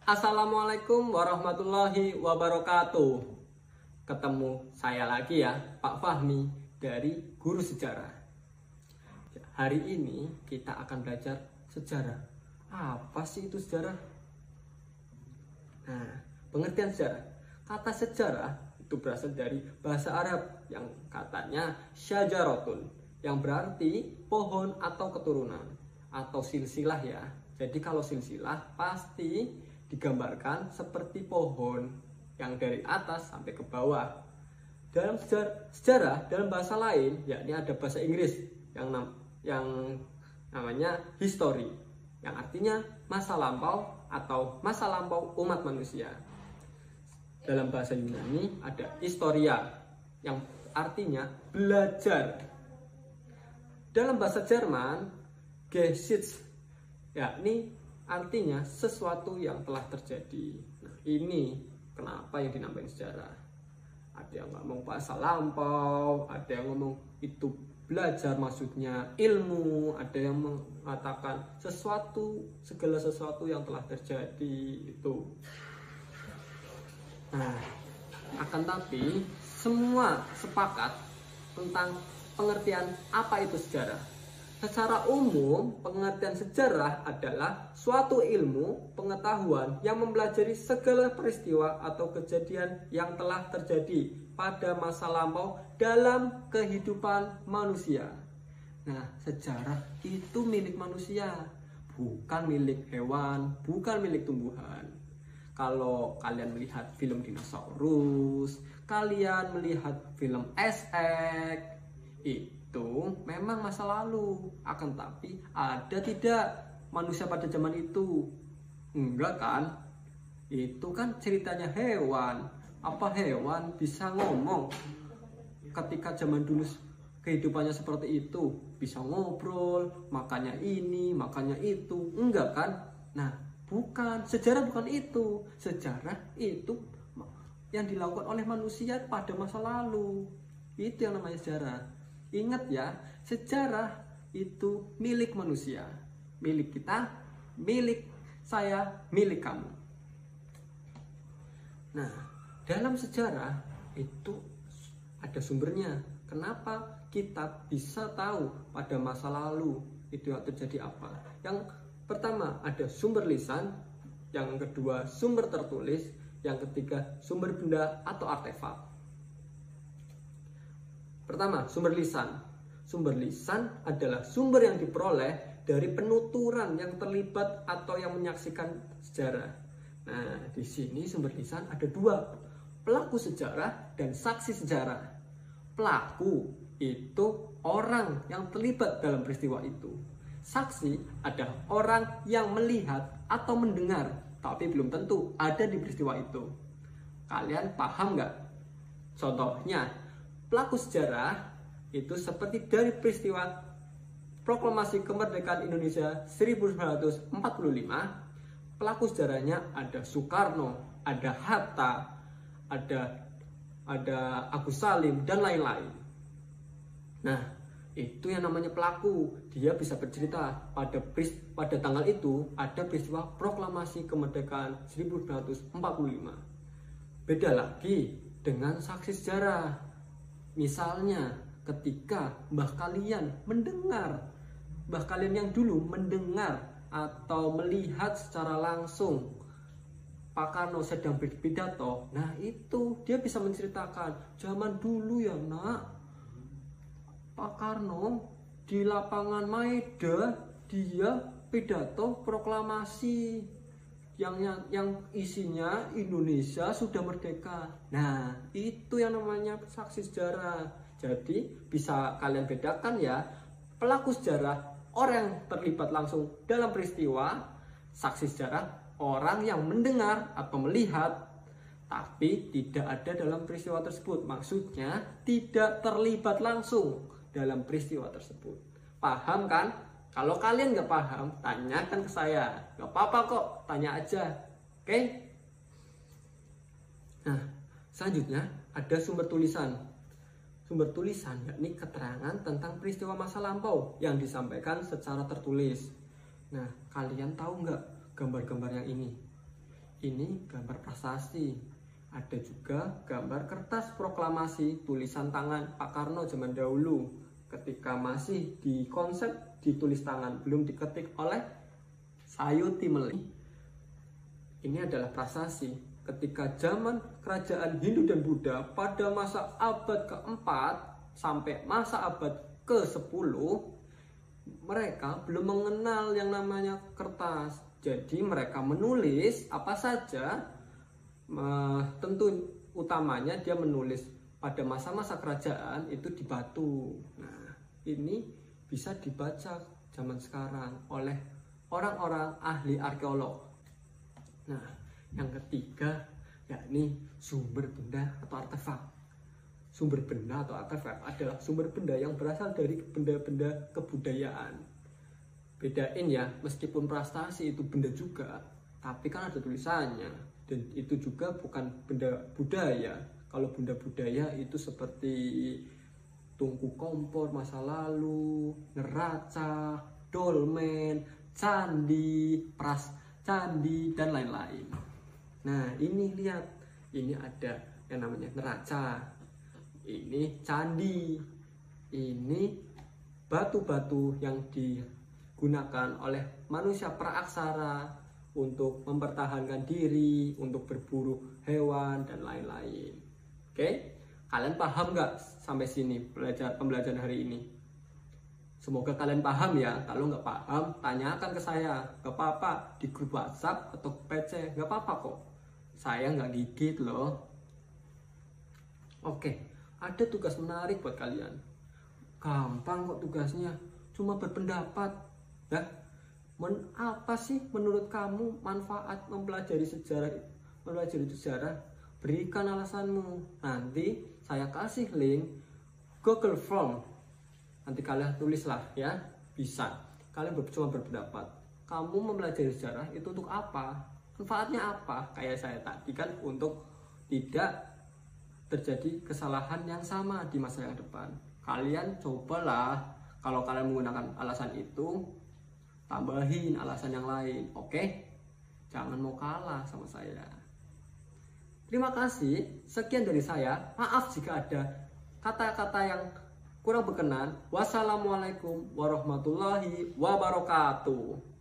Assalamualaikum warahmatullahi wabarakatuh. Ketemu saya lagi ya, Pak Fahmi dari Guru Sejarah. Hari ini kita akan belajar sejarah. Apa sih itu sejarah? Nah, pengertian sejarah. Kata sejarah itu berasal dari bahasa Arab yang katanya syajaratun, yang berarti pohon atau keturunan atau silsilah ya. Jadi kalau silsilah pasti digambarkan seperti pohon yang dari atas sampai ke bawah. Dalam sejarah dalam bahasa lain, yakni ada bahasa Inggris yang namanya history, yang artinya masa lampau atau masa lampau umat manusia. Dalam bahasa Yunani ada historia yang artinya belajar. Dalam bahasa Jerman Geschichte, yakni artinya sesuatu yang telah terjadi. Nah, ini kenapa yang dinamakan sejarah. Ada yang ngomong masa lampau, ada yang ngomong itu belajar maksudnya ilmu, ada yang mengatakan segala sesuatu yang telah terjadi itu. Nah, akan tapi semua sepakat tentang pengertian apa itu sejarah. Secara umum, pengertian sejarah adalah suatu ilmu pengetahuan yang mempelajari segala peristiwa atau kejadian yang telah terjadi pada masa lampau dalam kehidupan manusia. Nah, sejarah itu milik manusia, bukan milik hewan, bukan milik tumbuhan. Kalau kalian melihat film dinosaurus, kalian melihat film SF, itu memang masa lalu. Akan tapi ada tidak manusia pada zaman itu? Enggak kan? Itu kan ceritanya hewan. Apa hewan bisa ngomong ketika zaman dulu kehidupannya seperti itu? Bisa ngobrol, makannya ini, makannya itu. Enggak kan? Nah, bukan. Sejarah bukan itu. Sejarah itu yang dilakukan oleh manusia pada masa lalu. Itu yang namanya sejarah. Ingat ya, sejarah itu milik manusia, milik kita, milik saya, milik kamu. Nah, dalam sejarah itu ada sumbernya. Kenapa kita bisa tahu pada masa lalu itu yang terjadi apa? Yang pertama ada sumber lisan, yang kedua sumber tertulis, yang ketiga sumber benda atau artefak. Pertama, sumber lisan. Sumber lisan adalah sumber yang diperoleh dari penuturan yang terlibat atau yang menyaksikan sejarah. Nah, di sini sumber lisan ada dua, pelaku sejarah dan saksi sejarah. Pelaku itu orang yang terlibat dalam peristiwa itu. Saksi adalah orang yang melihat atau mendengar, tapi belum tentu ada di peristiwa itu. Kalian paham nggak? Contohnya, pelaku sejarah itu seperti dari peristiwa Proklamasi Kemerdekaan Indonesia 1945. Pelaku sejarahnya ada Soekarno, ada Hatta, ada Agus Salim dan lain-lain. Nah, itu yang namanya pelaku. Dia bisa bercerita pada tanggal itu ada peristiwa Proklamasi Kemerdekaan 1945. Beda lagi dengan saksi sejarah. Misalnya ketika mbah kalian yang dulu mendengar atau melihat secara langsung Pak Karno sedang berpidato, nah itu dia bisa menceritakan zaman dulu ya nak, Pak Karno di lapangan Maeda dia pidato proklamasi yang isinya Indonesia sudah merdeka. Nah, itu yang namanya saksi sejarah. Jadi bisa kalian bedakan ya, pelaku sejarah orang yang terlibat langsung dalam peristiwa, saksi sejarah orang yang mendengar atau melihat tapi tidak ada dalam peristiwa tersebut. Maksudnya tidak terlibat langsung dalam peristiwa tersebut. Paham kan? Kalau kalian nggak paham, tanyakan ke saya. Nggak apa-apa kok, tanya aja. Oke? Nah, selanjutnya ada sumber tulisan. Sumber tulisan yakni keterangan tentang peristiwa masa lampau yang disampaikan secara tertulis. Nah, kalian tahu nggak gambar-gambar yang ini? Ini gambar prasasti. Ada juga gambar kertas proklamasi tulisan tangan Pak Karno zaman dahulu ketika masih di konsep ditulis tangan, belum diketik oleh Sayuti Meli. Ini adalah prasasti ketika zaman kerajaan Hindu dan Buddha pada masa abad keempat sampai masa abad ke-10, mereka belum mengenal yang namanya kertas. Jadi mereka menulis apa saja. Tentu utamanya dia menulis pada masa-masa kerajaan itu di batu. Nah, ini bisa dibaca zaman sekarang oleh orang-orang ahli arkeolog. Nah, yang ketiga yakni sumber benda atau artefak. Sumber benda atau artefak adalah sumber benda yang berasal dari benda-benda kebudayaan. Bedain ya, meskipun prasasti itu benda juga, tapi kan ada tulisannya. Dan itu juga bukan benda budaya. Kalau benda budaya itu seperti tungku kompor masa lalu, neraca, dolmen, candi, pras candi, dan lain-lain. Nah, ini lihat, ini ada yang namanya neraca, ini candi, ini batu-batu yang digunakan oleh manusia praaksara untuk mempertahankan diri, untuk berburu hewan, dan lain-lain. Oke, kalian paham nggak sampai sini pembelajaran hari ini? Semoga kalian paham ya. Kalau nggak paham, tanyakan ke saya. Nggak apa-apa, di grup WhatsApp atau PC, nggak apa-apa kok. Saya nggak gigit loh. Oke, ada tugas menarik buat kalian. Gampang kok tugasnya, cuma berpendapat. Ya, apa sih menurut kamu manfaat mempelajari sejarah? Berikan alasanmu. Nanti saya kasih link Google Form. Nanti kalian tulislah ya. Bisa. Kalian cuma berpendapat. Kamu mempelajari sejarah itu untuk apa? Manfaatnya apa? Kayak saya tadi kan, untuk tidak terjadi kesalahan yang sama di masa yang depan. Kalian cobalah, kalau kalian menggunakan alasan itu, tambahin alasan yang lain, oke? Jangan mau kalah sama saya. Terima kasih, sekian dari saya. Maaf jika ada kata-kata yang kurang berkenan. Wassalamualaikum warahmatullahi wabarakatuh.